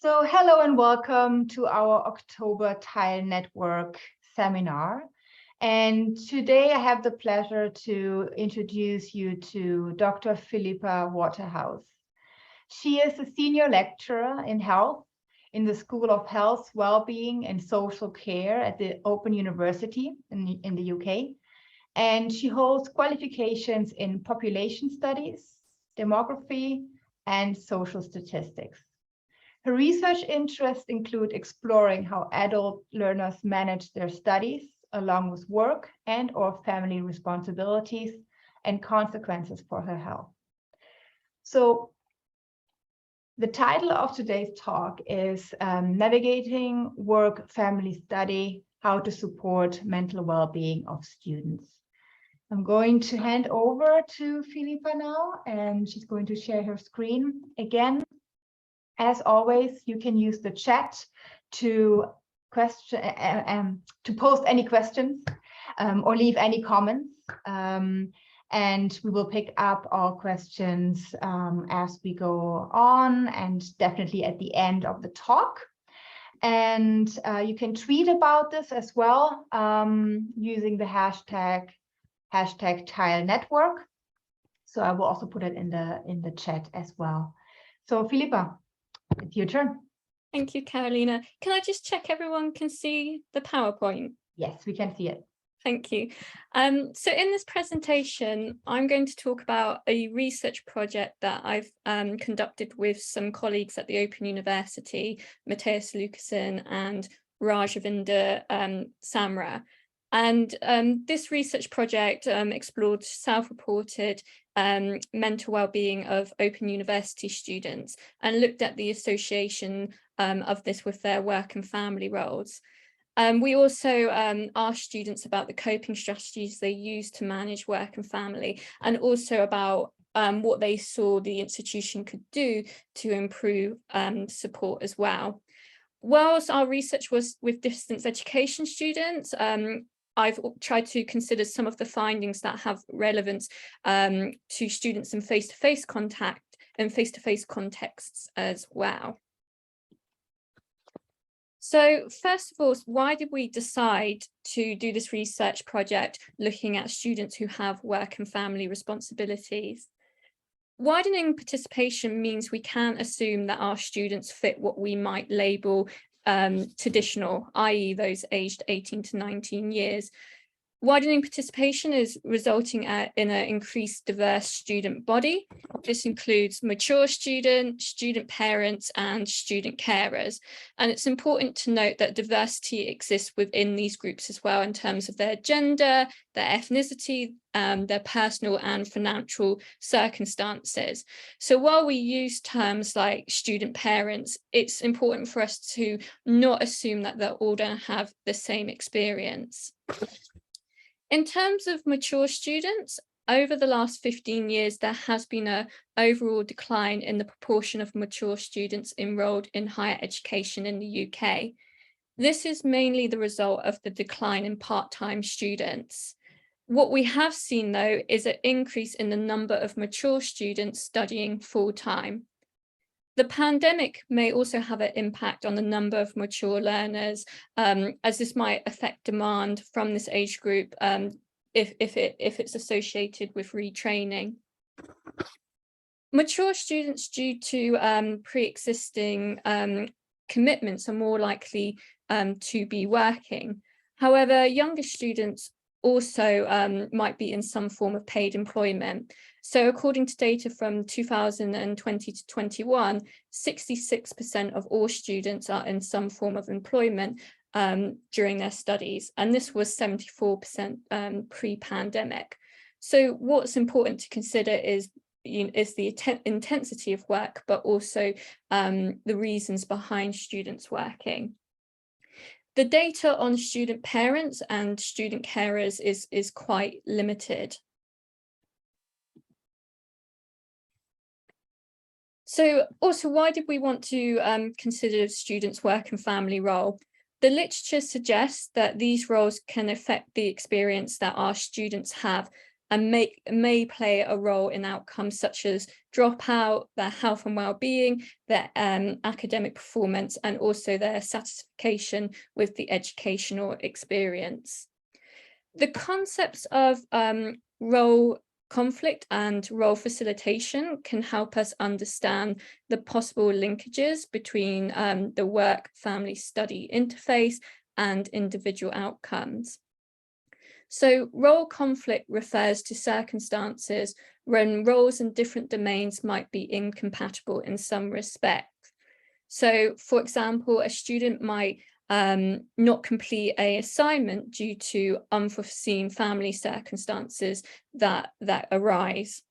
So hello and welcome to our October Tile Network seminar. And today I have the pleasure to introduce you to Dr. Philippa Waterhouse. She is a senior lecturer in health in the School of Health, Wellbeing and Social Care at the Open University in the UK. And she holds qualifications in population studies, demography, and social statistics. Her research interests include exploring how adult learners manage their studies along with work and/or family responsibilities and consequences for her health. So the title of today's talk is Navigating Work-Family Study, How to Support Mental Well-Being of Students. I'm going to hand over to Philippa now, and she's going to share her screen again. As always, you can use the chat to post any questions or leave any comments, and we will pick up all questions as we go on, and definitely at the end of the talk. And you can tweet about this as well using the hashtag Tile Network. So I will also put it in the chat as well. So Philippa, it's your turn. Thank you, Carolina. Can I just check everyone can see the PowerPoint? Yes, we can see it. Thank you. So in this presentation, I'm going to talk about a research project that I've conducted with some colleagues at the Open University, Matthias Lucassen and Rajavinder Samra. And this research project explored self-reported mental well-being of Open University students and looked at the association of this with their work and family roles. We also asked students about the coping strategies they use to manage work and family, and also about what they saw the institution could do to improve support as well. Whilst our research was with distance education students, I've tried to consider some of the findings that have relevance to students in face-to-face contact and face-to-face contexts as well. So first of all, why did we decide to do this research project looking at students who have work and family responsibilities? Widening participation means we can't assume that our students fit what we might label traditional, i.e. those aged 18 to 19 years. Widening participation is resulting in an increased diverse student body. This includes mature students, student parents, and student carers. And it's important to note that diversity exists within these groups as well in terms of their gender, their ethnicity, their personal and financial circumstances. So while we use terms like student parents, it's important for us to not assume that they're all going to have the same experience. In terms of mature students, over the last 15 years, there has been an overall decline in the proportion of mature students enrolled in higher education in the UK. This is mainly the result of the decline in part-time students. What we have seen, though, is an increase in the number of mature students studying full-time. The pandemic may also have an impact on the number of mature learners, as this might affect demand from this age group if it's associated with retraining. Mature students due to pre-existing commitments are more likely to be working. However, younger students also might be in some form of paid employment. So according to data from 2020 to 21, 66% of all students are in some form of employment during their studies, and this was 74% pre-pandemic. So what's important to consider is the intensity of work, but also the reasons behind students working. The data on student parents and student carers is quite limited. So also, why did we want to consider students' work and family role? The literature suggests that these roles can affect the experience that our students have and may play a role in outcomes such as dropout, their health and well-being, their academic performance, and also their satisfaction with the educational experience. The concepts of role conflict and role facilitation can help us understand the possible linkages between the work-family study interface and individual outcomes. So role conflict refers to circumstances when roles in different domains might be incompatible in some respects. So, for example, a student might not complete an assignment due to unforeseen family circumstances that arise.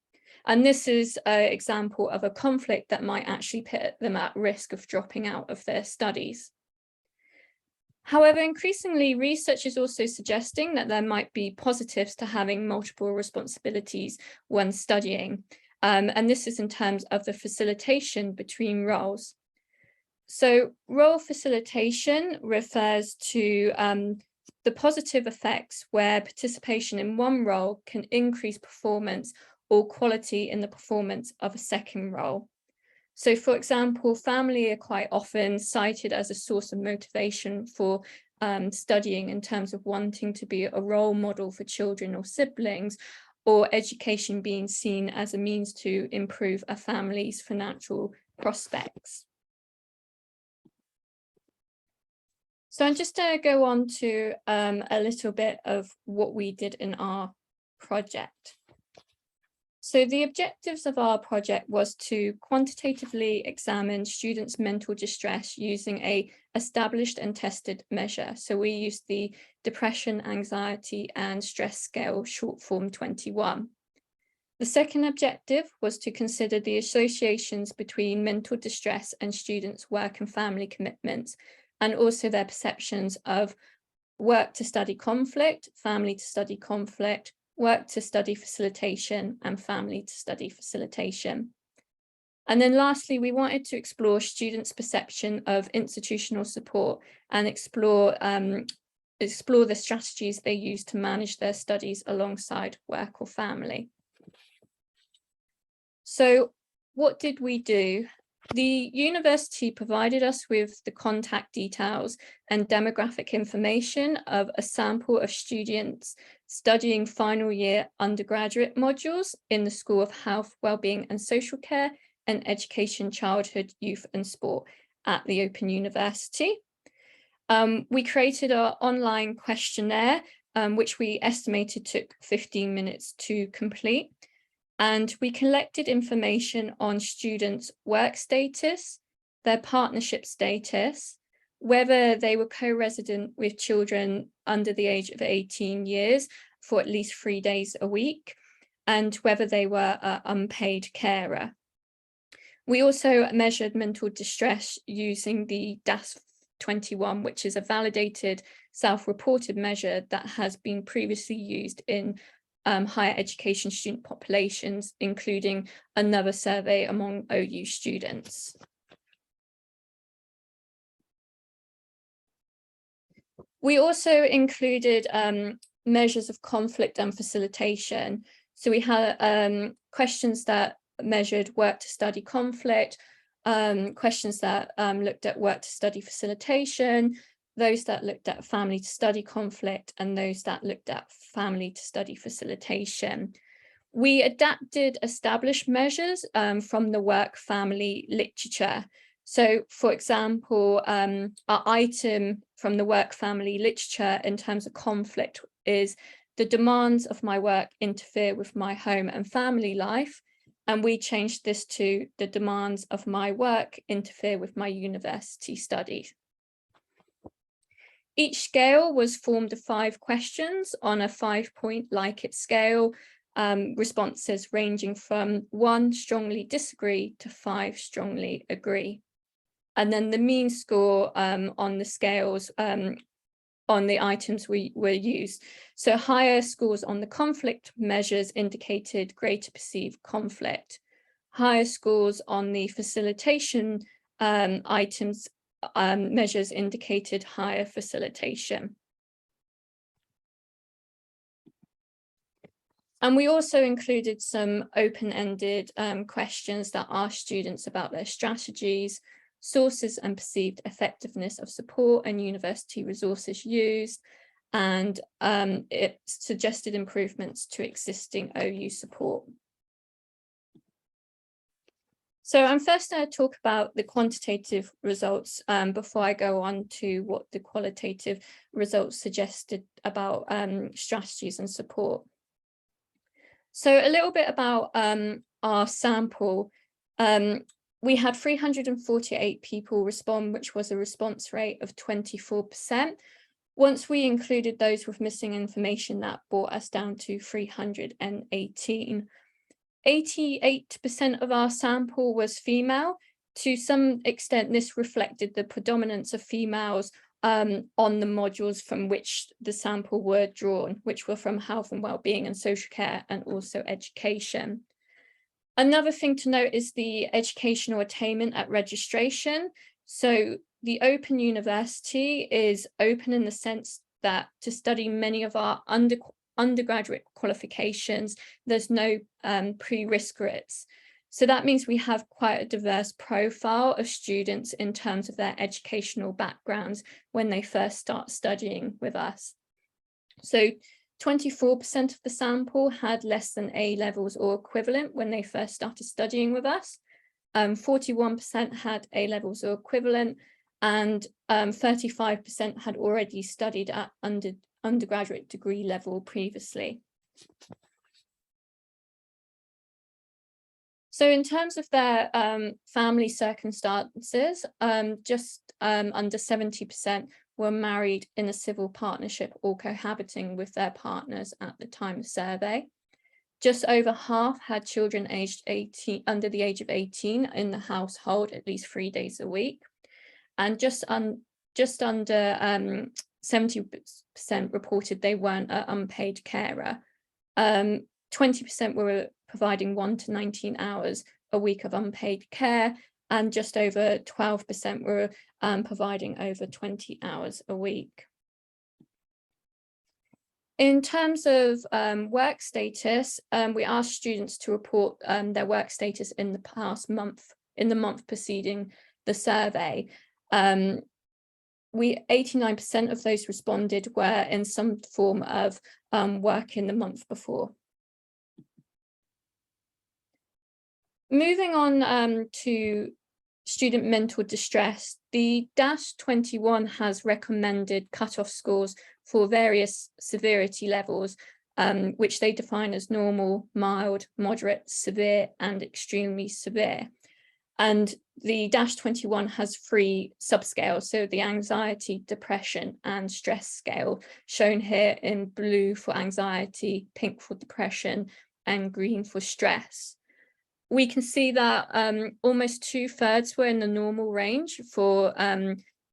And this is an example of a conflict that might actually put them at risk of dropping out of their studies. However, increasingly, research is also suggesting that there might be positives to having multiple responsibilities when studying. And this is in terms of the facilitation between roles. So role facilitation refers to the positive effects where participation in one role can increase performance or quality in the performance of a second role. So, for example, family are quite often cited as a source of motivation for studying in terms of wanting to be a role model for children or siblings, or education being seen as a means to improve a family's financial prospects. So I'm just going to go on to a little bit of what we did in our project. So the objectives of our project was to quantitatively examine students' mental distress using an established and tested measure. So we used the Depression, Anxiety and Stress Scale, short form 21. The second objective was to consider the associations between mental distress and students' work and family commitments, and also their perceptions of work to study conflict, family to study conflict, work to study facilitation, and family to study facilitation. And then lastly, we wanted to explore students' perception of institutional support and explore the strategies they use to manage their studies alongside work or family. So what did we do? The university provided us with the contact details and demographic information of a sample of students studying final year undergraduate modules in the School of Health, Wellbeing and Social Care and Education, Childhood, Youth and Sport at the Open University. We created our online questionnaire, which we estimated took 15 minutes to complete. And we collected information on students' work status, their partnership status, whether they were co-resident with children under the age of 18 years for at least 3 days a week, and whether they were an unpaid carer. We also measured mental distress using the DAS-21, which is a validated self-reported measure that has been previously used in higher education student populations, including another survey among OU students. We also included measures of conflict and facilitation. So we had questions that measured work to study conflict, questions that looked at work to study facilitation, those that looked at family to study conflict, and those that looked at family to study facilitation. We adapted established measures from the work family literature. So, for example, our item from the work family literature in terms of conflict is the demands of my work interfere with my home and family life. And we changed this to the demands of my work interfere with my university studies. Each scale was formed of 5 questions on a 5-point Likert scale, responses ranging from 1 strongly disagree to 5 strongly agree. And then the mean score on the scales on the items were used. So higher scores on the conflict measures indicated greater perceived conflict. Higher scores on the facilitation items measures indicated higher facilitation. And we also included some open-ended questions that ask students about their strategies, sources and perceived effectiveness of support and university resources used, and it suggested improvements to existing OU support. So I'm first going to talk about the quantitative results before I go on to what the qualitative results suggested about strategies and support. So a little bit about our sample. We had 348 people respond, which was a response rate of 24%. Once we included those with missing information, that brought us down to 318. 88% of our sample was female. To some extent, this reflected the predominance of females on the modules from which the sample were drawn, which were from health and wellbeing and social care, and also education. Another thing to note is the educational attainment at registration. So the Open University is open in the sense that to study many of our undergraduate qualifications, there's no prerequisites. So that means we have quite a diverse profile of students in terms of their educational backgrounds when they first start studying with us. So 24% of the sample had less than A levels or equivalent when they first started studying with us. 41% had A levels or equivalent, and 35% had already studied at undergraduate degree level previously. So in terms of their family circumstances, just under 70% were married in a civil partnership or cohabiting with their partners at the time of survey. Just over half had children aged 18, under the age of 18 in the household at least 3 days a week. And just under 70% reported they weren't an unpaid carer. 20% were providing 1 to 19 hours a week of unpaid care, and just over 12% were providing over 20 hours a week. In terms of work status, we asked students to report their work status in the past month, in the month preceding the survey. 89% of those responded were in some form of work in the month before. Moving on to student mental distress, the -21 has recommended cutoff scores for various severity levels, which they define as normal, mild, moderate, severe, and extremely severe. And the -21 has 3 subscales, so the anxiety, depression, and stress scale, shown here in blue for anxiety, pink for depression, and green for stress. We can see that almost 2/3 were in the normal range for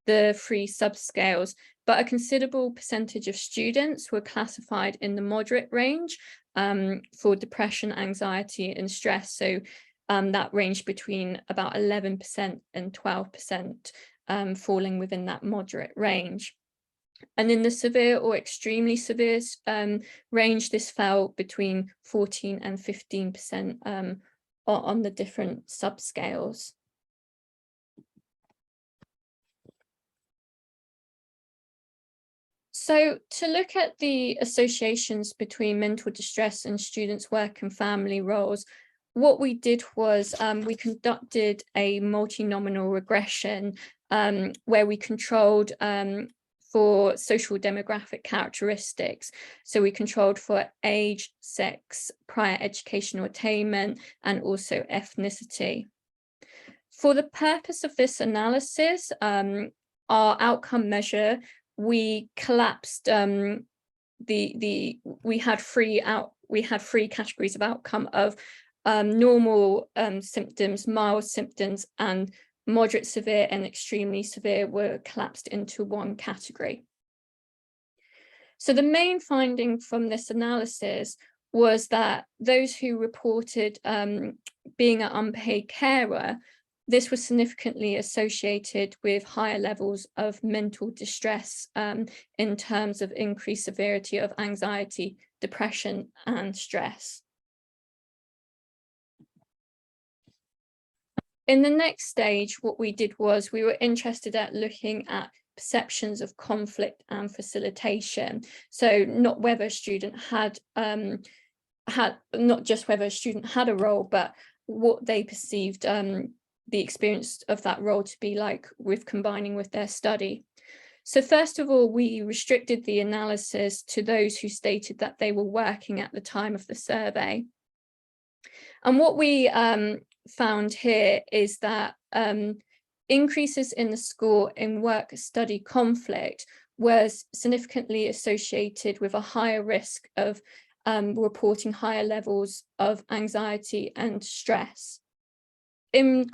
the 3 subscales, but a considerable percentage of students were classified in the moderate range for depression, anxiety, and stress. So that ranged between about 11% and 12%, falling within that moderate range. And in the severe or extremely severe range, this fell between 14 and 15% on the different subscales. So to look at the associations between mental distress and students' work and family roles, what we did was we conducted a multinomial regression where we controlled for social demographic characteristics. So we controlled for age, sex, prior educational attainment, and also ethnicity. For the purpose of this analysis, our outcome measure, we collapsed we had 3 categories of outcome of normal symptoms, mild symptoms, and moderate, severe, and extremely severe were collapsed into 1 category. So the main finding from this analysis was that those who reported being an unpaid carer, this was significantly associated with higher levels of mental distress in terms of increased severity of anxiety, depression and stress. In the next stage, what we did was we were interested at looking at perceptions of conflict and facilitation. So not whether a student had not just whether a student had a role, but what they perceived the experience of that role to be like with combining with their study. So first of all, we restricted the analysis to those who stated that they were working at the time of the survey. And what we found here is that increases in the score in work-study conflict was significantly associated with a higher risk of reporting higher levels of anxiety and stress. In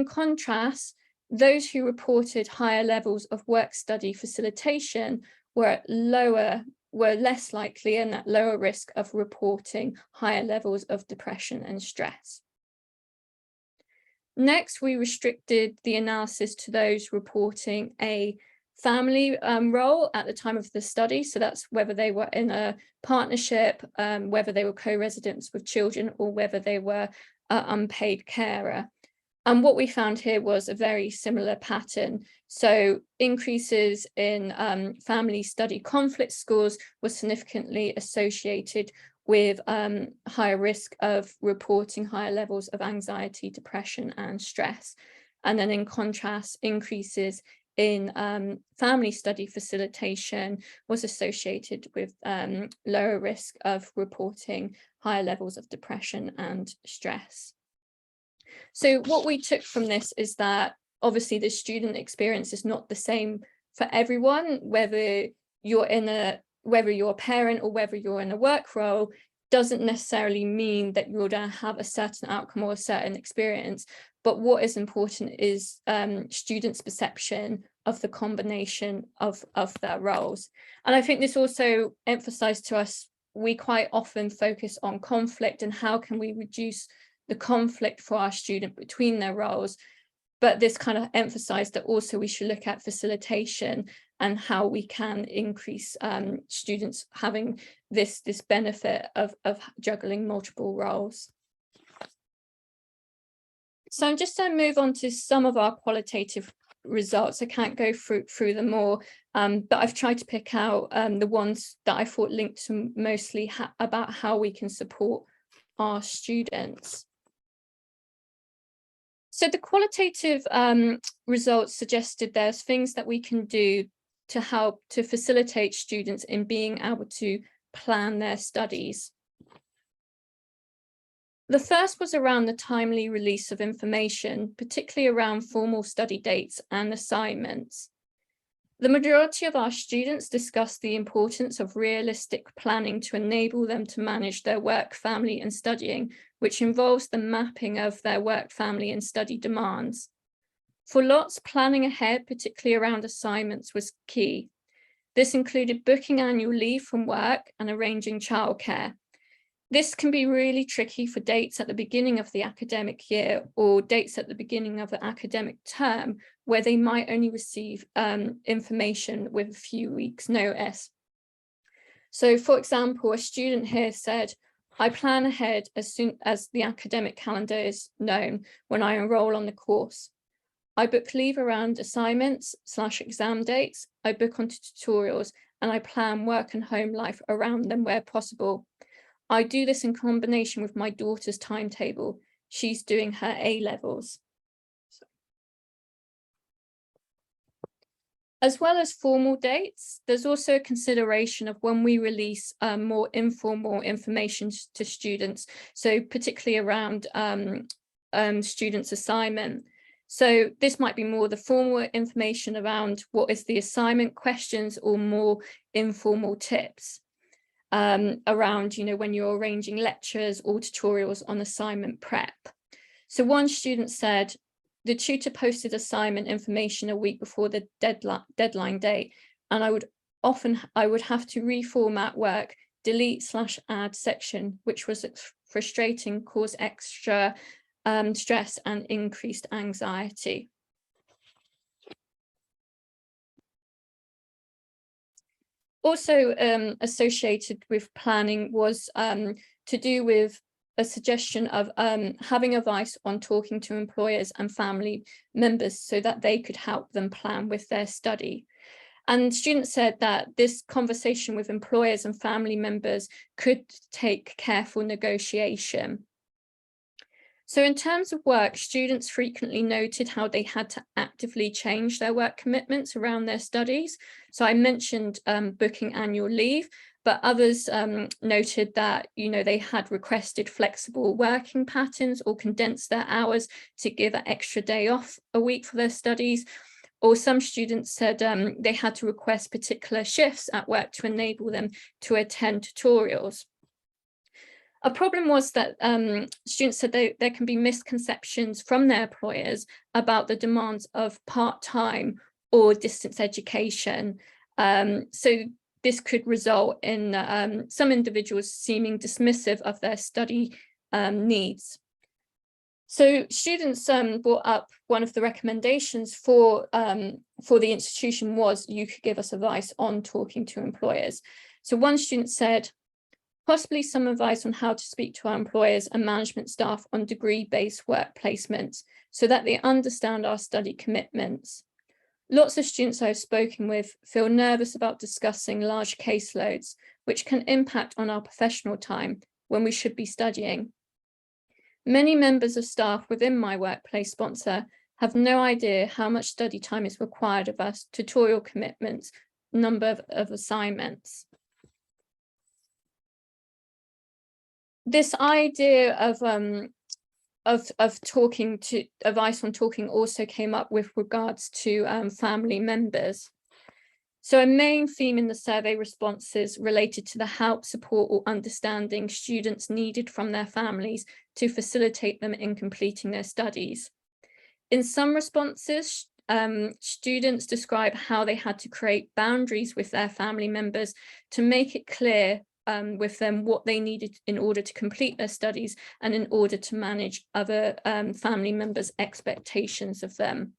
contrast, those who reported higher levels of work-study facilitation were less likely and at lower risk of reporting higher levels of depression and stress. Next, we restricted the analysis to those reporting a family role at the time of the study. So that's whether they were in a partnership, whether they were co-residents with children, or whether they were an unpaid carer. And what we found here was a very similar pattern. So increases in family study conflict scores were significantly associated with higher risk of reporting higher levels of anxiety, depression, and stress. And then in contrast, increases in family study facilitation was associated with lower risk of reporting higher levels of depression and stress. So what we took from this is that obviously the student experience is not the same for everyone, whether you're a parent or whether you're in a work role, doesn't necessarily mean that you're going to have a certain outcome or a certain experience. But what is important is students' perception of the combination of their roles. And I think this also emphasized to us, we quite often focus on conflict and how can we reduce the conflict for our student between their roles. But this kind of emphasized that also we should look at facilitation and how we can increase students having this benefit of juggling multiple roles. So I'm just going to move on to some of our qualitative results. I can't go through them all, but I've tried to pick out the ones that I thought linked to mostly about how we can support our students. So the qualitative results suggested there's things that we can do to help to facilitate students in being able to plan their studies. The first was around the timely release of information, particularly around formal study dates and assignments. The majority of our students discussed the importance of realistic planning to enable them to manage their work, family, and studying, which involves the mapping of their work, family, and study demands. For lots, planning ahead, particularly around assignments, was key. This included booking annual leave from work and arranging childcare. This can be really tricky for dates at the beginning of the academic year or dates at the beginning of the academic term, where they might only receive information with a few weeks' notice. So, for example, a student here said, I plan ahead as soon as the academic calendar is known when I enroll on the course. I book leave around assignments/exam dates, I book onto tutorials, and I plan work and home life around them where possible. I do this in combination with my daughter's timetable. She's doing her A-levels. As well as formal dates, there's also a consideration of when we release more informal information to students, so particularly around students' assignment. So this might be more the formal information around what is the assignment questions or more informal tips around, when you're arranging lectures or tutorials on assignment prep. So one student said, the tutor posted assignment information a week before the deadline date, and I would have to reformat work, delete/add section, which was frustrating, caused extra stress and increased anxiety. Also associated with planning was to do with a suggestion of having advice on talking to employers and family members so that they could help them plan with their study. And students said that this conversation with employers and family members could take careful negotiation. So in terms of work, students frequently noted how they had to actively change their work commitments around their studies. So I mentioned booking annual leave, but others noted that, they had requested flexible working patterns or condensed their hours to give an extra day off a week for their studies. Or some students said they had to request particular shifts at work to enable them to attend tutorials. A problem was that students said there can be misconceptions from their employers about the demands of part-time or distance education. So this could result in some individuals seeming dismissive of their study needs. So students brought up one of the recommendations for the institution was you could give us advice on talking to employers. So one student said, possibly some advice on how to speak to our employers and management staff on degree-based work placements so that they understand our study commitments. Lots of students I've spoken with feel nervous about discussing large caseloads, which can impact on our professional time when we should be studying. Many members of staff within my workplace sponsor have no idea how much study time is required of us, tutorial commitments, number of assignments. This idea of talking to advice on talking also came up with regards to family members. So a main theme in the survey responses related to the help, support or understanding students needed from their families to facilitate them in completing their studies. In some responses, students describe how they had to create boundaries with their family members to make it clear with them what they needed in order to complete their studies and in order to manage other family members' expectations of them.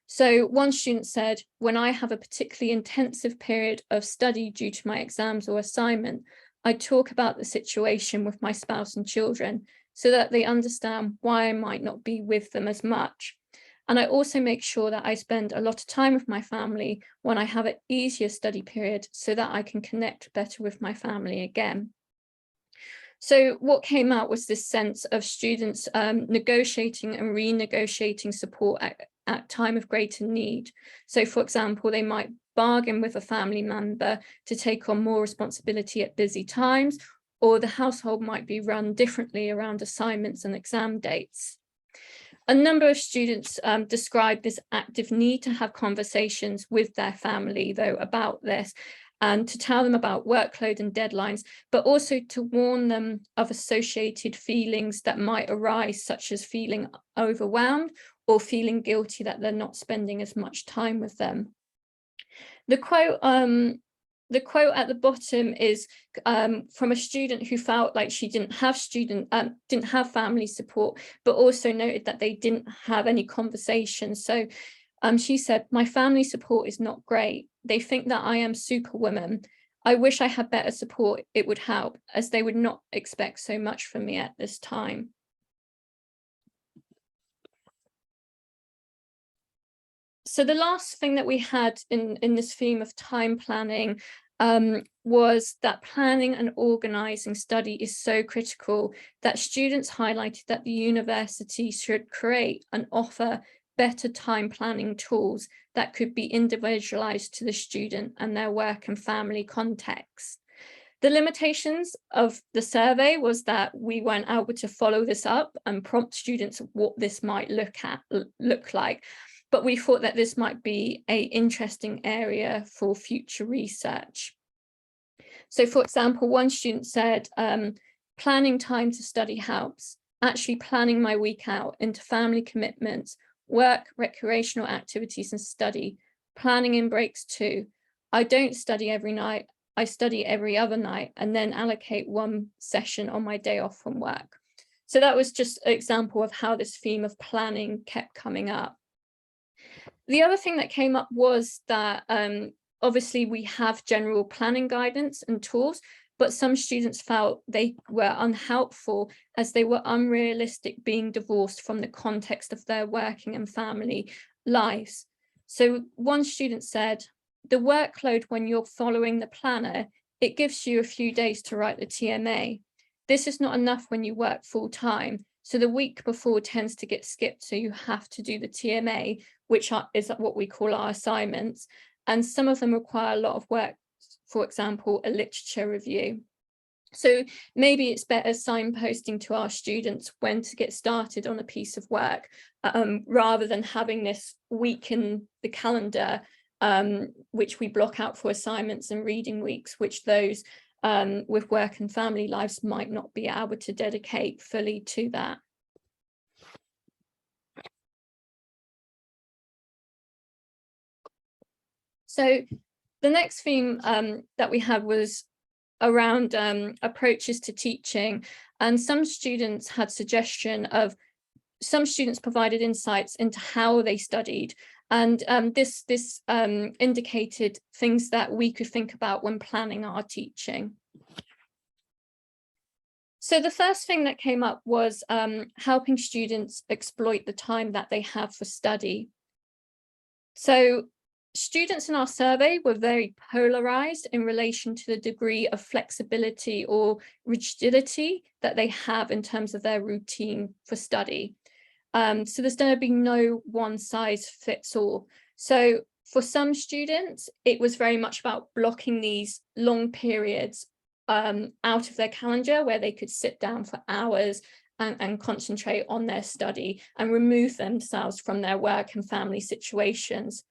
So one student said, when I have a particularly intensive period of study due to my exams or assignment, I talk about the situation with my spouse and children so that they understand why I might not be with them as much. And I also make sure that I spend a lot of time with my family when I have an easier study period so that I can connect better with my family again. So what came out was this sense of students negotiating and renegotiating support at time of greater need. So for example, they might bargain with a family member to take on more responsibility at busy times, or the household might be run differently around assignments and exam dates. A number of students described this active need to have conversations with their family, though, about this, and to tell them about workload and deadlines, but also to warn them of associated feelings that might arise, such as feeling overwhelmed or feeling guilty that they're not spending as much time with them. The quote at the bottom is from a student who felt like she didn't have family support, but also noted that they didn't have any conversations. So she said, my family support is not great. They think that I am superwoman. I wish I had better support. It would help, as they would not expect so much from me at this time. So the last thing that we had in this theme of time planning was that planning and organising study is so critical that students highlighted that the university should create and offer better time planning tools that could be individualised to the student and their work and family context. The limitations of the survey was that we weren't able to follow this up and prompt students what this might look like. But we thought that this might be an interesting area for future research. So for example, one student said, planning time to study helps. Actually planning my week out into family commitments, work, recreational activities and study. Planning in breaks too. I don't study every night. I study every other night and then allocate one session on my day off from work. So that was just an example of how this theme of planning kept coming up. The other thing that came up was that obviously we have general planning guidance and tools, but some students felt they were unhelpful as they were unrealistic, being divorced from the context of their working and family lives. So one student said, the workload when you're following the planner, it gives you a few days to write the TMA. This is not enough when you work full time. So the week before tends to get skipped. So you have to do the TMA, which is what we call our assignments. And some of them require a lot of work, for example, a literature review. So maybe it's better signposting to our students when to get started on a piece of work, rather than having this week in the calendar, which we block out for assignments and reading weeks, which those with work and family lives might not be able to dedicate fully to that. So the next theme that we had was around approaches to teaching, and some students had suggestion of, some students provided insights into how they studied, and this indicated things that we could think about when planning our teaching. So the first thing that came up was helping students exploit the time that they have for study. So students in our survey were very polarized in relation to the degree of flexibility or rigidity that they have in terms of their routine for study. So there's going to be no one size fits all. So for some students, it was very much about blocking these long periods out of their calendar where they could sit down for hours and concentrate on their study and remove themselves from their work and family situations.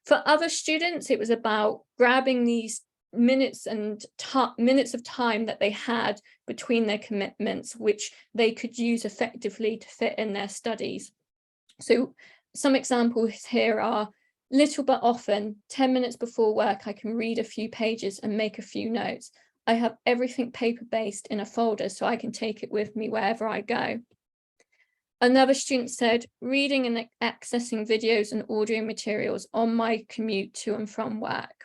For other students, it was about grabbing these minutes of time that they had between their commitments, which they could use effectively to fit in their studies. So some examples here are: little but often, 10 minutes before work, I can read a few pages and make a few notes. I have everything paper-based in a folder so I can take it with me wherever I go. Another student said, reading and accessing videos and audio materials on my commute to and from work.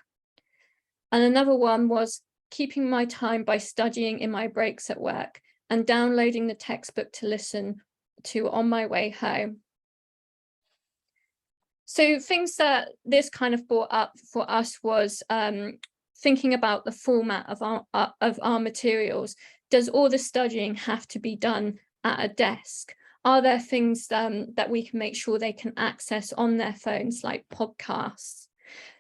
And another one was keeping my time by studying in my breaks at work and downloading the textbook to listen to on my way home. So things that this kind of brought up for us was thinking about the format of our materials. Does all the studying have to be done at a desk? Are there things that we can make sure they can access on their phones, like podcasts?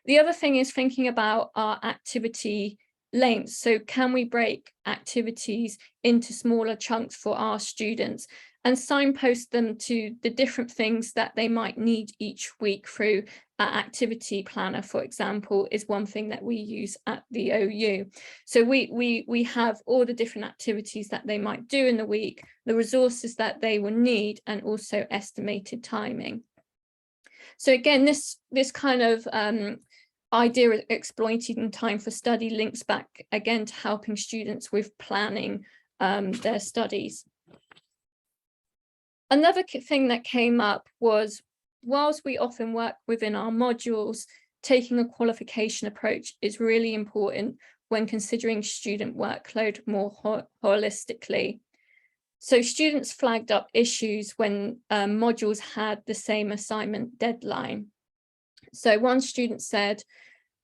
The other thing is thinking about our activity lengths. So can we break activities into smaller chunks for our students and signpost them to the different things that they might need each week through an activity planner, for example, is one thing that we use at the OU. So we have all the different activities that they might do in the week, the resources that they will need, and also estimated timing. So again, this kind of idea of exploiting time for study links back again to helping students with planning their studies. Another thing that came up was, whilst we often work within our modules, taking a qualification approach is really important when considering student workload more holistically. So students flagged up issues when modules had the same assignment deadline. So one student said,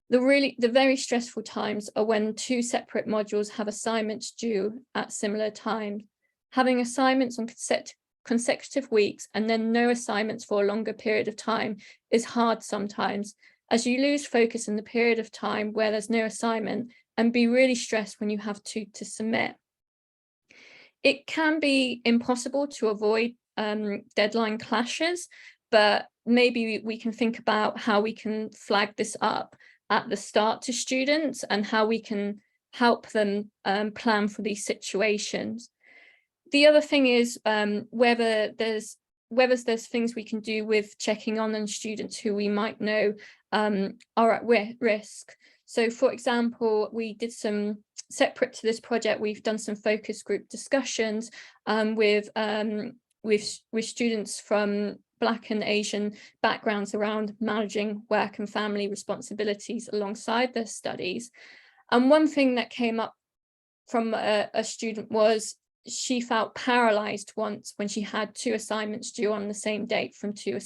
the very stressful times are when two separate modules have assignments due at similar times. Having assignments on consecutive weeks and then no assignments for a longer period of time is hard sometimes, as you lose focus in the period of time where there's no assignment and be really stressed when you have to submit. It can be impossible to avoid deadline clashes, but maybe we can think about how we can flag this up at the start to students and how we can help them plan for these situations. The other thing is whether there's things we can do with checking on students who we might know are at risk. So for example, we did some, separate to this project, we've done some focus group discussions with students from Black and Asian backgrounds around managing work and family responsibilities alongside their studies. And one thing that came up from a student was she felt paralyzed once when she had 2 assignments due on the same date from two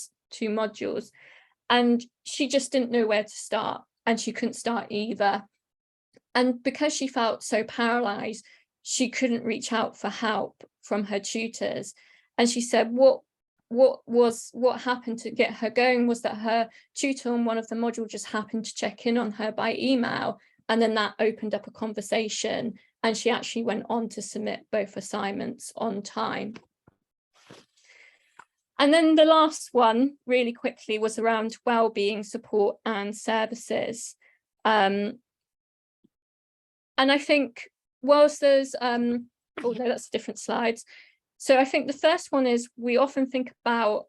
modules, and she just didn't know where to start, and she couldn't start either. And because she felt so paralyzed, she couldn't reach out for help from her tutors. And she said what happened to get her going was that her tutor on one of the modules just happened to check in on her by email, and then that opened up a conversation, and she actually went on to submit both assignments on time. And then the last one, really quickly, was around wellbeing support and services. And I think whilst there's, oh no, that's different slides. So I think the first one is we often think about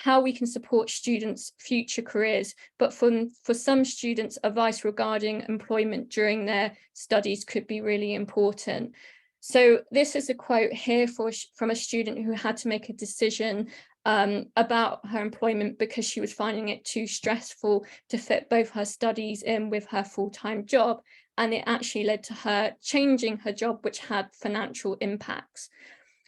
how we can support students' future careers, but for some students, advice regarding employment during their studies could be really important. So this is a quote here from a student who had to make a decision about her employment because she was finding it too stressful to fit both her studies in with her full-time job, and it actually led to her changing her job, which had financial impacts.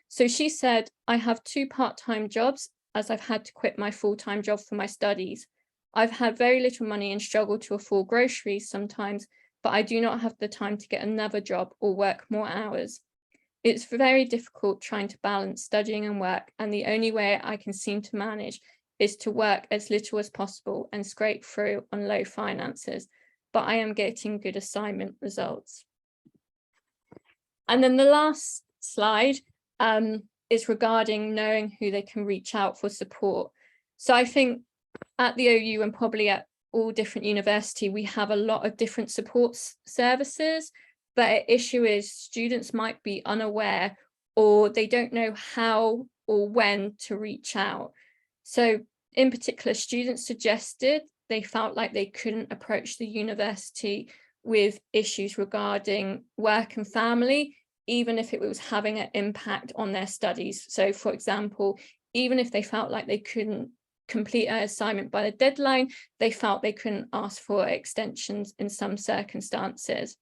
So she said, "I have 2 part-time jobs as I've had to quit my full-time job for my studies. I've had very little money and struggled to afford groceries sometimes, but I do not have the time to get another job or work more hours. It's very difficult trying to balance studying and work, and the only way I can seem to manage is to work as little as possible and scrape through on low finances, but I am getting good assignment results." And then the last slide is regarding knowing who they can reach out for support. So I think at the OU and probably at all different universities, we have a lot of different support services, but an issue is students might be unaware or they don't know how or when to reach out. So in particular, students suggested they felt like they couldn't approach the university with issues regarding work and family, even if it was having an impact on their studies. So for example, even if they felt like they couldn't complete an assignment by the deadline, they felt they couldn't ask for extensions in some circumstances.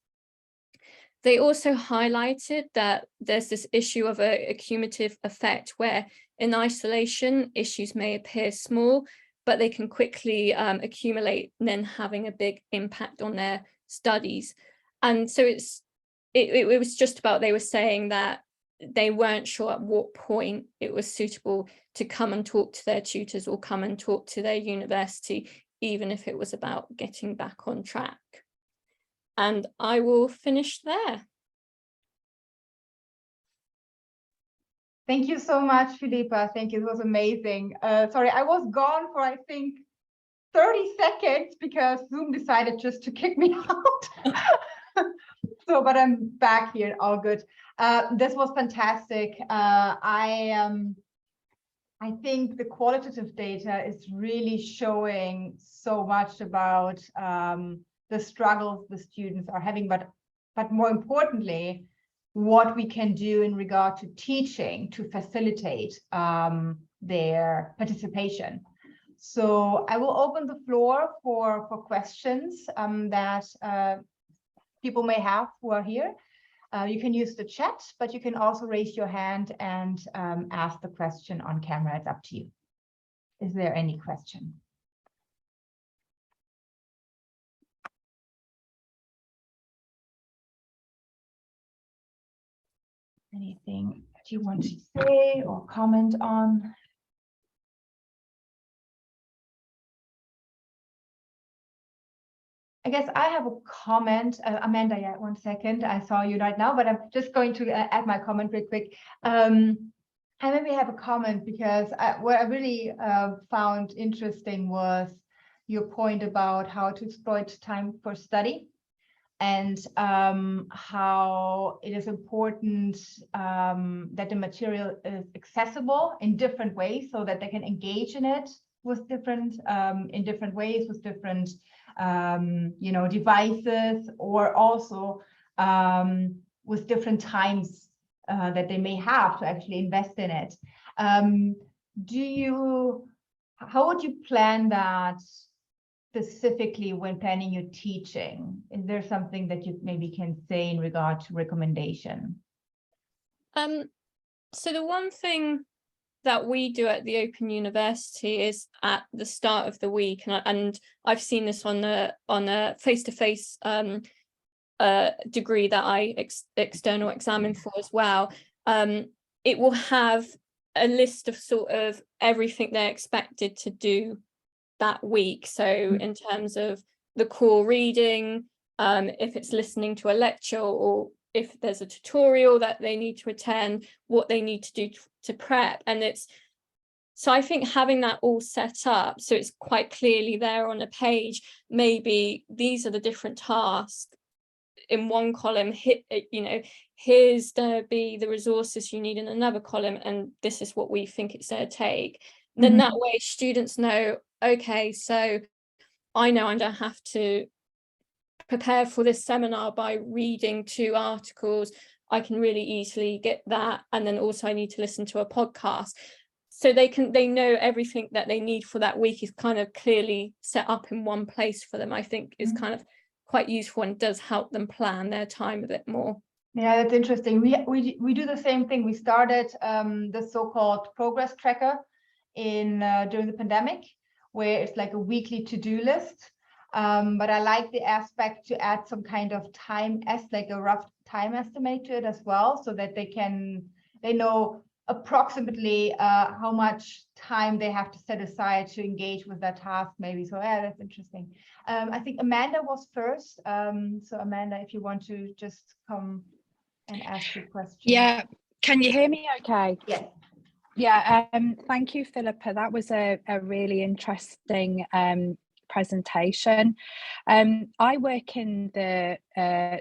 They also highlighted that there's this issue of a cumulative effect where in isolation, issues may appear small, but they can quickly accumulate and then having a big impact on their studies. And so it was just about, they were saying that they weren't sure at what point it was suitable to come and talk to their tutors or come and talk to their university, even if it was about getting back on track. And I will finish there. Thank you so much, Philippa. Thank you. It was amazing. Sorry, I was gone for, I think, 30 seconds because Zoom decided just to kick me out. So, but I'm back here, all good. This was fantastic. I think the qualitative data is really showing so much about the struggles the students are having, but more importantly, what we can do in regard to teaching to facilitate their participation. So I will open the floor for questions that people may have who are here. You can use the chat, but you can also raise your hand and ask the question on camera. It's up to you. Is there any question? Anything that you want to say or comment on? I guess I have a comment. Amanda, yeah, 1 second. I saw you right now, but I'm just going to add my comment real quick. I maybe have a comment because what I really found interesting was your point about how to exploit time for study and how it is important that the material is accessible in different ways so that they can engage in it with different in different ways with different devices, or also with different times that they may have to actually invest in it. how would you plan that specifically when planning your teaching? Is there something that you maybe can say in regard to recommendation? So the one thing that we do at the Open University is at the start of the week, and I've seen this on a face-to-face degree that I external examine for as well. It will have a list of sort of everything they're expected to do that week. So in terms of the core reading, if it's listening to a lecture, or if there's a tutorial that they need to attend, what they need to do to prep. And so I think having that all set up, so it's quite clearly there on a page, maybe these are the different tasks in one column, here's going to be the resources you need in another column, and this is what we think it's going to take. Then that way students know, okay, so I know I don't have to prepare for this seminar by reading 2 articles. I can really easily get that, and then also I need to listen to a podcast. So they know everything that they need for that week is kind of clearly set up in one place for them. I think is kind of quite useful and does help them plan their time a bit more. Yeah, that's interesting. We do the same thing. We started the so-called progress tracker during the pandemic, where it's like a weekly to-do list. But I like the aspect to add some kind of like a rough time estimate to it as well, so that they know approximately how much time they have to set aside to engage with that task, maybe. So yeah, that's interesting. I think Amanda was first. So Amanda, if you want to just come and ask your question. Yeah, can you hear me okay? Yes. Yeah, thank you, Philippa. That was a really interesting presentation. I work in the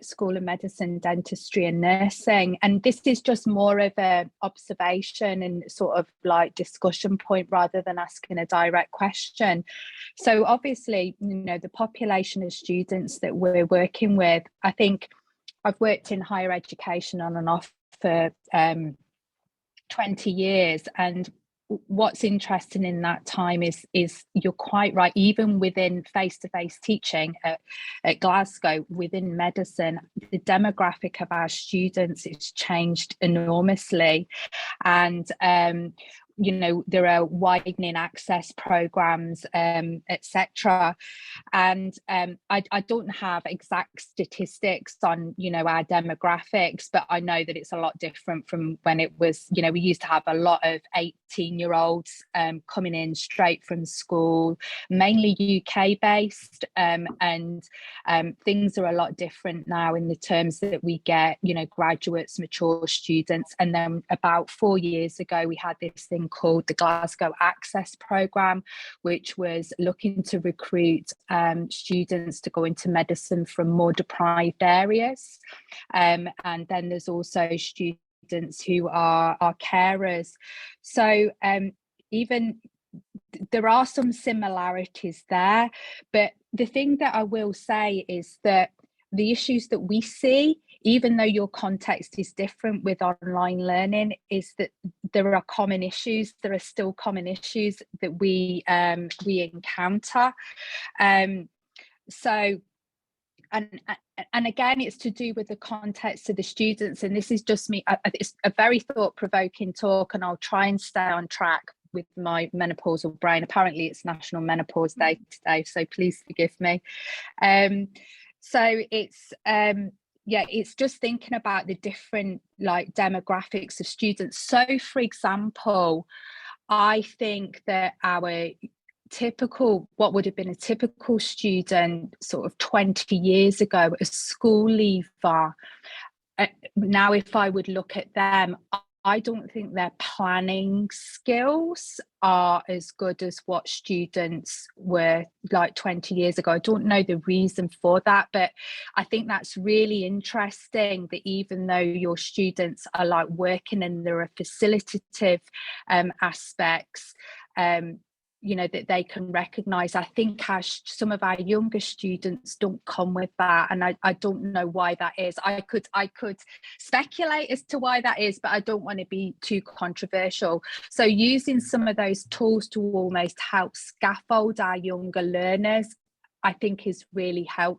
School of Medicine, Dentistry and Nursing, and this is just more of an observation and sort of like discussion point rather than asking a direct question. So obviously, the population of students that we're working with, I think I've worked in higher education on and off for 20 years, and what's interesting in that time is you're quite right, even within face-to-face teaching at Glasgow, within medicine, the demographic of our students has changed enormously. And there are widening access programs, etc. And I don't have exact statistics on our demographics, but I know that it's a lot different from when it was, we used to have a lot of 18-year-olds coming in straight from school, mainly UK based, and things are a lot different now in the terms that we get, graduates, mature students. And then about 4 years ago, we had this thing called the Glasgow Access Programme, which was looking to recruit students to go into medicine from more deprived areas. And then there's also students who are carers. So even there are some similarities there, but the thing that I will say is that the issues that we see, even though your context is different with online learning, is that there are common issues. There are still common issues that we encounter. So, and again, it's to do with the context of the students. And this is just me. It's a very thought-provoking talk, and I'll try and stay on track with my menopausal brain. Apparently, it's National Menopause Day today, so please forgive me. So it's it's just thinking about the different demographics of students. So for example, I think that our typical, what would have been a typical student sort of 20 years ago, a school leaver, now if I would look at them, I don't think their planning skills are as good as what students were like 20 years ago. I don't know the reason for that, but I think that's really interesting that even though your students are like working and there are facilitative aspects, you know, that they can recognize. I think some of our younger students don't come with that, and I don't know why that is. I could speculate as to why that is, but I don't want to be too controversial. So using some of those tools to almost help scaffold our younger learners, I think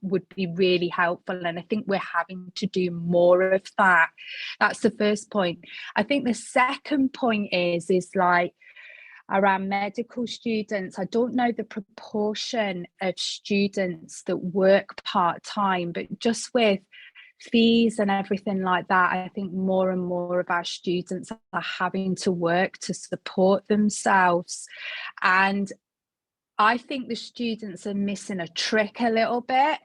would be really helpful, and I think we're having to do more of that. That's the first point. I think the second point is like around medical students. I don't know the proportion of students that work part-time, but just with fees and everything like that, I think more and more of our students are having to work to support themselves. And I think the students are missing a trick a little bit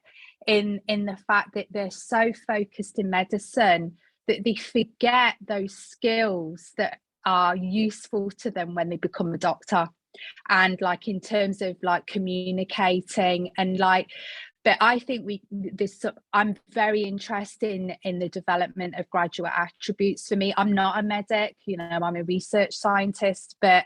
in the fact that they're so focused in medicine that they forget those skills that are useful to them when they become a doctor, and like in terms of like communicating and like, but I think I'm very interested in the development of graduate attributes. For me, I'm not a medic, you know, I'm a research scientist, but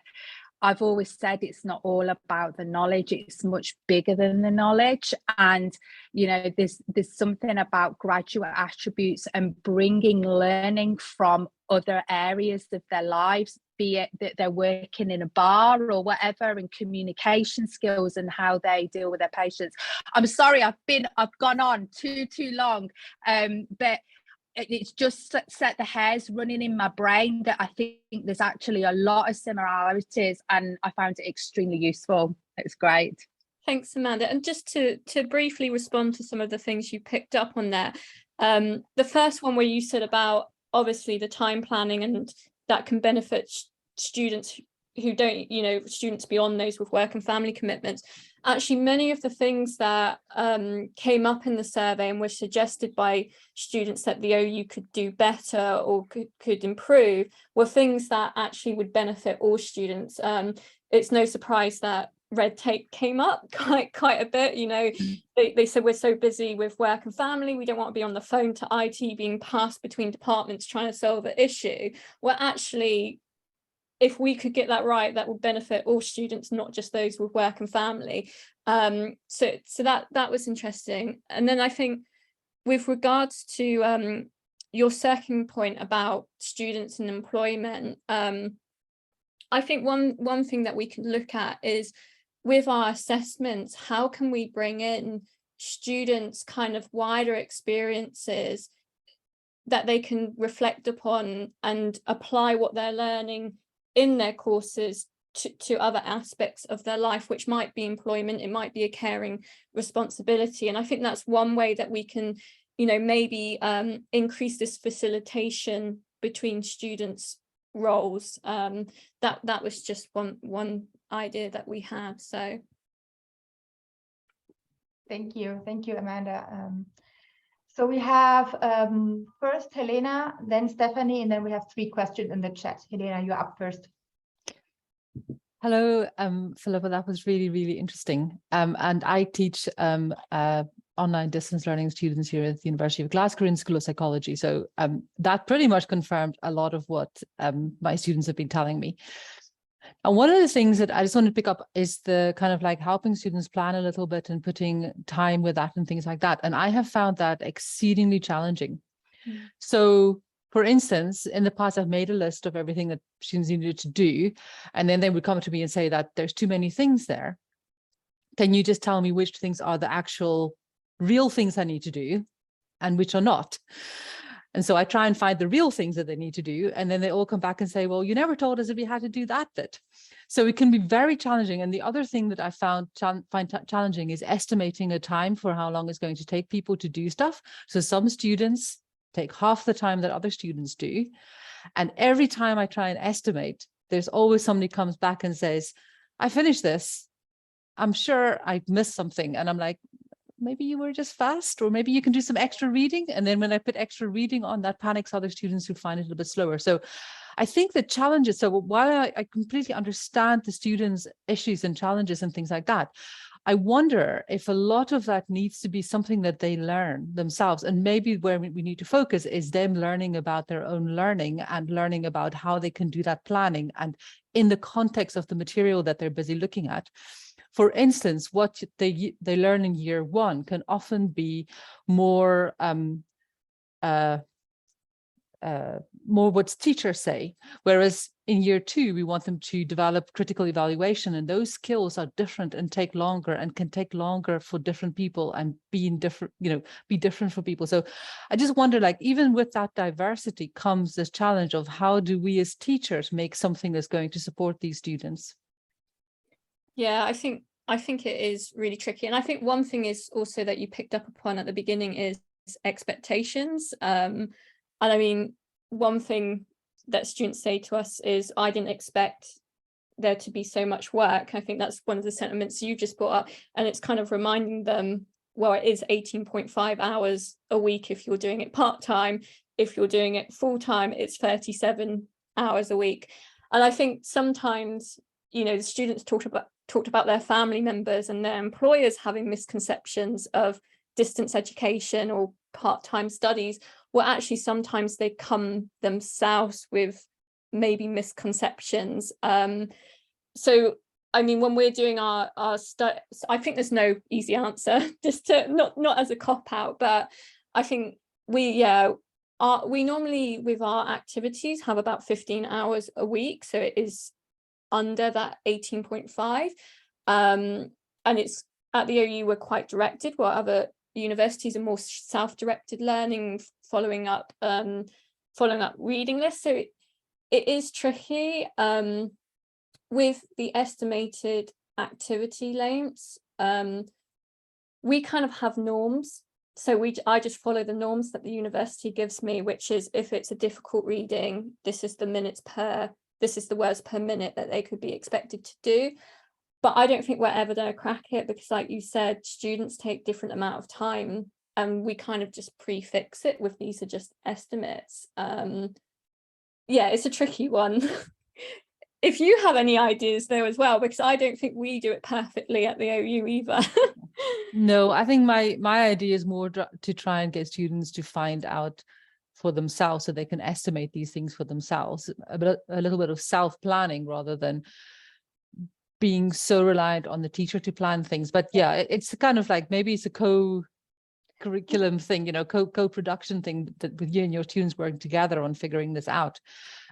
I've always said it's not all about the knowledge, it's much bigger than the knowledge. And, you know, there's something about graduate attributes and bringing learning from other areas of their lives, be it that they're working in a bar or whatever, and communication skills and how they deal with their patients. I'm sorry, I've gone on too long, but it's just set the hairs running in my brain that I think there's actually a lot of similarities, and I found it extremely useful. It's great. Thanks, Amanda. And just to briefly respond to some of the things you picked up on there, the first one where you said about obviously the time planning, and that can benefit students who don't, you know, students beyond those with work and family commitments. Actually, many of the things that came up in the survey and were suggested by students that the OU could do better or could improve were things that actually would benefit all students. It's no surprise that red tape came up quite a bit. You know, they said we're so busy with work and family, we don't want to be on the phone to IT being passed between departments trying to solve an issue. Well, actually, if we could get that right, that would benefit all students, not just those with work and family. So that was interesting. And then I think with regards to your second point about students and employment, I think one thing that we can look at is with our assessments, how can we bring in students' kind of wider experiences that they can reflect upon and apply what they're learning in their courses to other aspects of their life, which might be employment, it might be a caring responsibility. And I think that's one way that we can, you know, maybe increase this facilitation between students' roles. That was just one idea that we had. So thank you, Amanda. So we have first Helena, then Stephanie, and then we have 3 questions in the chat. Helena, you're up first. Hello, Philippa, that was really, really interesting. And I teach online distance learning students here at the University of Glasgow in School of Psychology. So that pretty much confirmed a lot of what my students have been telling me. And one of the things that I just want to pick up is the kind of like helping students plan a little bit and putting time with that and things like that. And I have found that exceedingly challenging. So for instance, in the past, I've made a list of everything that students needed to do. And then they would come to me and say that there's too many things there. Can you just tell me which things are the actual real things I need to do and which are not? And so I try and find the real things that they need to do. And then they all come back and say, well, you never told us that we had to do that bit. So it can be very challenging. And the other thing that I find challenging is estimating a time for how long it's going to take people to do stuff. So some students take half the time that other students do. And every time I try and estimate, there's always somebody comes back and says, I finished this. I'm sure I missed something. And I'm like, maybe you were just fast, or maybe you can do some extra reading. And then when I put extra reading on, that panics other students who find it a little bit slower. So I think the challenges, so while I completely understand the students' issues and challenges and things like that, I wonder if a lot of that needs to be something that they learn themselves. And maybe where we need to focus is them learning about their own learning and learning about how they can do that planning and in the context of the material that they're busy looking at. For instance, what they learn in year one can often be more more what teachers say, whereas in year two, we want them to develop critical evaluation, and those skills are different and take longer and can take longer for different people and be different for people. So I just wonder, like, even with that diversity comes this challenge of how do we as teachers make something that's going to support these students? Yeah, I think it is really tricky. And I think one thing is also that you picked up upon at the beginning is expectations. And I mean, one thing that students say to us is, I didn't expect there to be so much work. I think that's one of the sentiments you just brought up. And it's kind of reminding them, well, it is 18.5 hours a week if you're doing it part-time. If you're doing it full-time, it's 37 hours a week. And I think sometimes, you know, the students talked about their family members and their employers having misconceptions of distance education or part-time studies. Well, actually, sometimes they come themselves with maybe misconceptions. So, I mean, when we're doing our study, I think there's no easy answer, just to not as a cop-out, but I think we normally with our activities have about 15 hours a week. So it is under that 18.5. And it's at the OU, we're quite directed, while other universities are more self-directed learning, following up reading lists. So it is tricky with the estimated activity lengths. We kind of have norms. So I just follow the norms that the university gives me, which is if it's a difficult reading, this is the words per minute that they could be expected to do. But I don't think we're ever going to crack it because, like you said, students take different amount of time and we kind of just prefix it with these are just estimates. Yeah, it's a tricky one. If you have any ideas though as well, because I don't think we do it perfectly at the OU either. No, I think my idea is more to try and get students to find out for themselves so they can estimate these things for themselves, a little bit of self-planning rather than being so reliant on the teacher to plan things. But yeah, it's kind of like, maybe it's a co-curriculum thing, you know, co-production thing that with you and your students working together on figuring this out,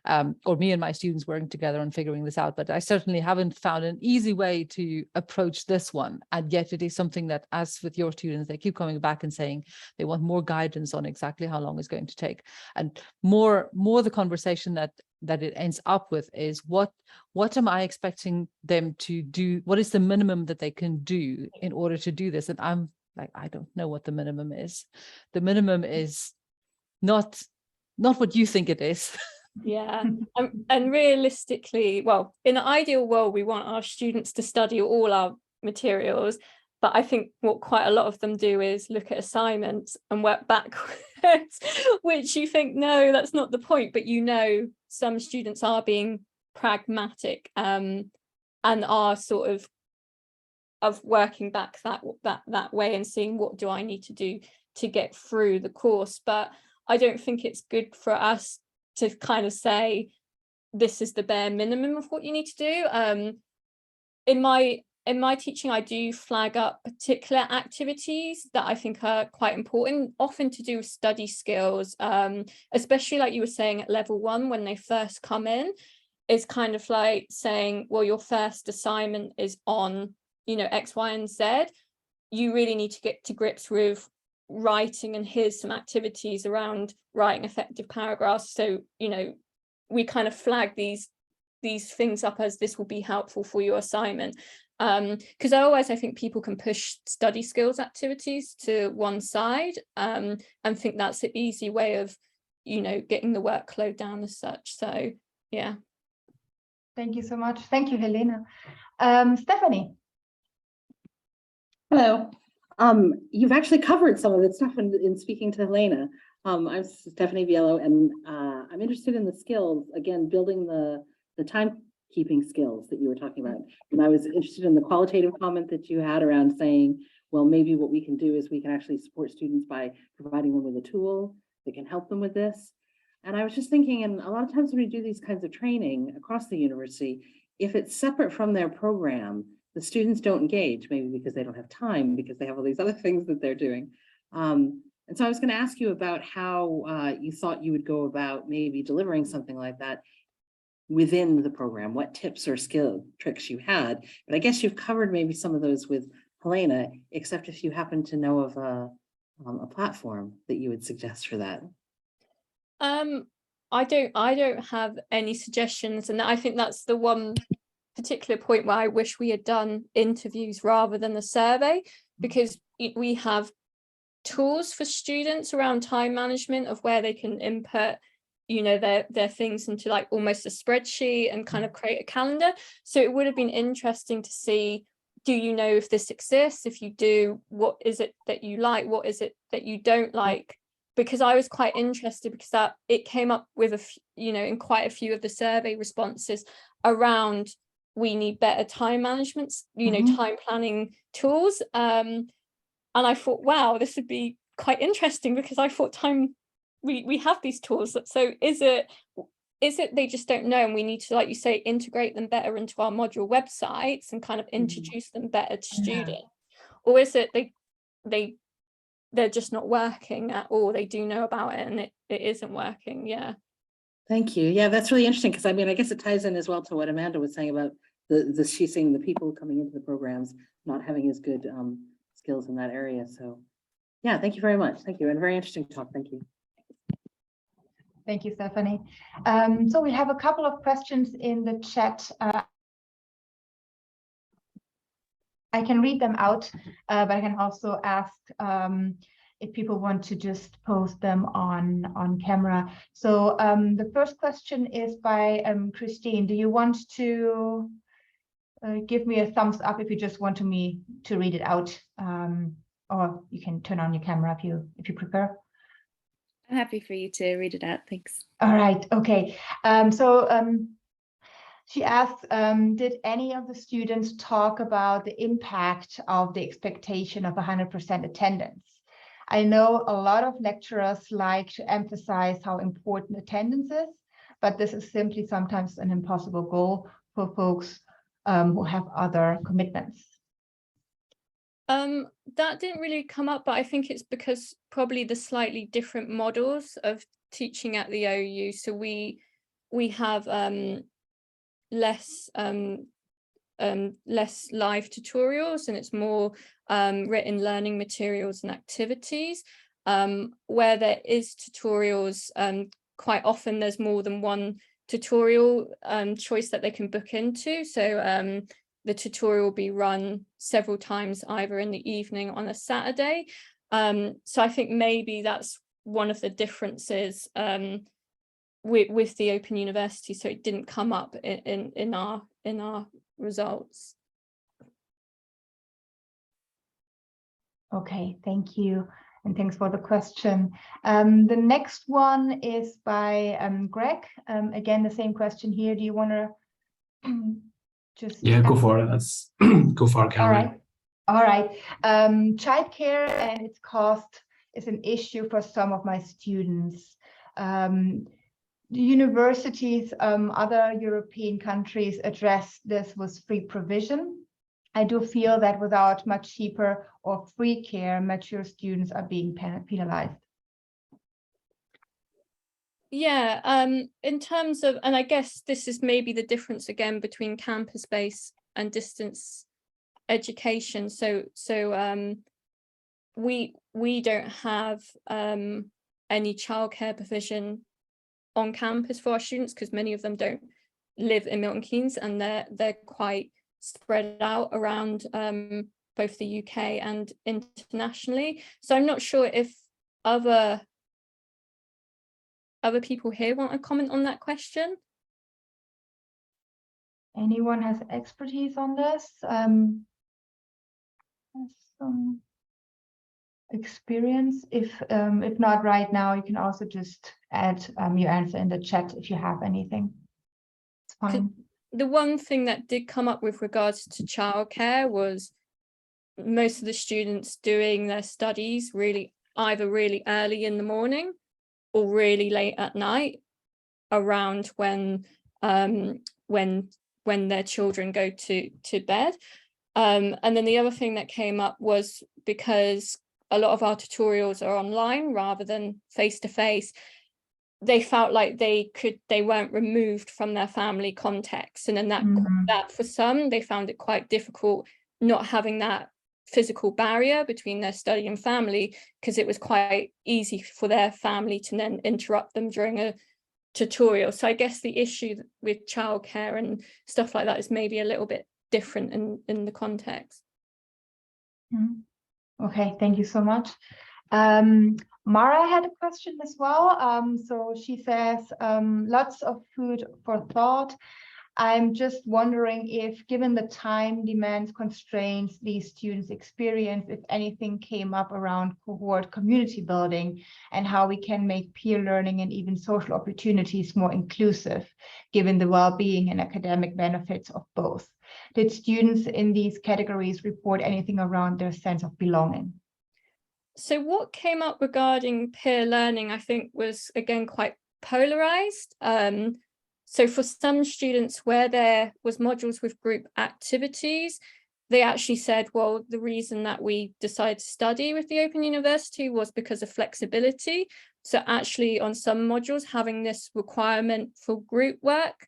or me and my students working together on figuring this out. But I certainly haven't found an easy way to approach this one. And yet it is something that, as with your students, they keep coming back and saying they want more guidance on exactly how long it's going to take. And more the conversation that it ends up with is what am I expecting them to do? What is the minimum that they can do in order to do this? And I'm like, I don't know what the minimum is. The minimum is not what you think it is. Yeah, and realistically, well, in an ideal world, we want our students to study all our materials, but I think what quite a lot of them do is look at assignments and work backwards, which you think, no, that's not the point. But you know, some students are being pragmatic and are sort of working back that way and seeing what do I need to do to get through the course. But I don't think it's good for us to kind of say this is the bare minimum of what you need to do. In my teaching, I do flag up particular activities that I think are quite important, often to do with study skills, especially like you were saying at level 1 when they first come in. It's kind of like saying, well, your first assignment is on, you know, X, Y, and Z. You really need to get to grips with writing, and here's some activities around writing effective paragraphs. So, you know, we kind of flag these things up as this will be helpful for your assignment, because I think people can push study skills activities to one side and think that's an easy way of, you know, getting the workload down as such. So yeah. Thank you so much. Thank you, Helena. Stephanie. Hello. You've actually covered some of the stuff in speaking to Helena. I'm Stephanie Biello, and I'm interested in the skills, again, building the time keeping skills that you were talking about. And I was interested in the qualitative comment that you had around saying, well, maybe what we can do is we can actually support students by providing them with a tool that can help them with this. And I was just thinking, and a lot of times when we do these kinds of training across the university, if it's separate from their program, the students don't engage, maybe because they don't have time, because they have all these other things that they're doing. And so I was going to ask you about how you thought you would go about maybe delivering something like that within the program, what tips or skill tricks you had. But I guess you've covered maybe some of those with Helena, except if you happen to know of a platform that you would suggest for that. I don't have any suggestions, and I think that's the one particular point where I wish we had done interviews rather than the survey, because we have tools for students around time management of where they can input, you know, their things into like almost a spreadsheet and kind of create a calendar. So it would have been interesting to see, do you know if this exists? If you do, what is it that you like? What is it that you don't like? Because I was quite interested, because that it came up with you know, in quite a few of the survey responses around, we need better time management, you know, time planning tools. And I thought, wow, this would be quite interesting, because I thought we have these tools. So is it they just don't know, and we need to, like you say, integrate them better into our module websites and kind of introduce them better to students? Or is it they're just not working at all? They do know about it and it isn't working. Yeah. Thank you. Yeah, that's really interesting, because I mean, I guess it ties in as well to what Amanda was saying about she's saying the people coming into the programs not having as good skills in that area. So yeah, thank you very much. Thank you. And very interesting talk. Thank you. Thank you, Stephanie. So we have a couple of questions in the chat. I can read them out, but I can also ask if people want to just post them on camera. So the first question is by Christine. Do you want to give me a thumbs up if you just want me to read it out, or you can turn on your camera if you prefer. I'm happy for you to read it out. Thanks. All right. Okay. She asks, did any of the students talk about the impact of the expectation of 100% attendance? I know a lot of lecturers like to emphasize how important attendance is, but this is simply sometimes an impossible goal for folks who have other commitments. That didn't really come up, but I think it's because probably the slightly different models of teaching at the OU. So we have less live tutorials, and it's more written learning materials and activities. Where there is tutorials, quite often there's more than one tutorial choice that they can book into. So the tutorial will be run several times, either in the evening on a Saturday. So I think maybe that's one of the differences with the Open University. So it didn't come up in our results. Okay, thank you. And thanks for the question. The next one is by Greg. Again, the same question here. Do you want to just... Yeah, go for it. Let's go for it, Caroline. All right. Childcare and its cost is an issue for some of my students. The universities, other European countries address this with free provision. I do feel that without much cheaper or free care, mature students are being penalized. Yeah, in terms of, and I guess this is maybe the difference again between campus-based and distance education. So we don't have any childcare provision on campus for our students, because many of them don't live in Milton Keynes, and they're quite spread out around both the UK and internationally. So I'm not sure if other people here want to comment on that question. Anyone has expertise on this? Some experience? If not right now, you can also just add your answer in the chat if you have anything. It's fine. the one thing that did come up with regards to childcare was most of the students doing their studies either really early in the morning or really late at night, around when their children go to bed. And then the other thing that came up was, because a lot of our tutorials are online rather than face-to-face, they felt like they weren't removed from their family context, and then that for some, they found it quite difficult not having that physical barrier between their study and family, because it was quite easy for their family to then interrupt them during a tutorial. So I guess the issue with childcare and stuff like that is maybe a little bit different in the context. Okay, thank you so much. Mara had a question as well. So she says, lots of food for thought. I'm just wondering if, given the time demands constraints these students experience, if anything came up around cohort community building and how we can make peer learning and even social opportunities more inclusive, given the well-being and academic benefits of both. Did students in these categories report anything around their sense of belonging? So what came up regarding peer learning, I think, was again quite polarized. So for some students where there was modules with group activities, they actually said, well, the reason that we decided to study with the Open University was because of flexibility. So actually on some modules, having this requirement for group work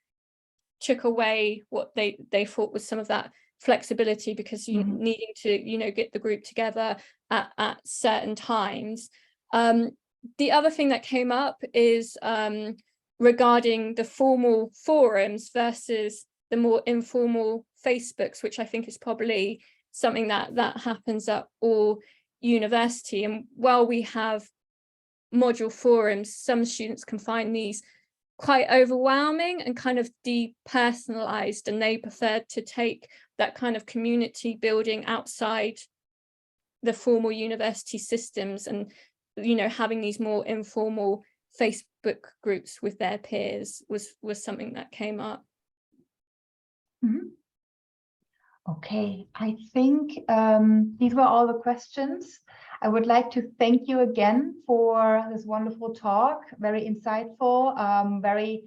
took away what they thought was some of that flexibility, because you needing to, get the group together at certain times. The other thing that came up is regarding the formal forums versus the more informal Facebooks, which I think is probably something that happens at all university. And while we have module forums, some students can find these quite overwhelming and kind of depersonalized, and they preferred to take that kind of community building outside the formal university systems, and having these more informal Facebook groups with their peers was something that came up. Okay, I think these were all the questions. I would like to thank you again for this wonderful talk, very insightful, very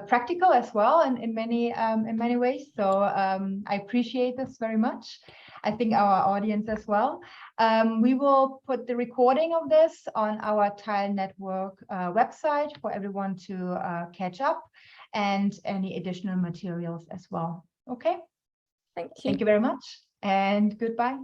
practical as well, and in many ways. So I appreciate this very much. I think our audience as well. We will put the recording of this on our Tile Network website for everyone to catch up, and any additional materials as well. Okay. Thank you. Thank you very much, and goodbye.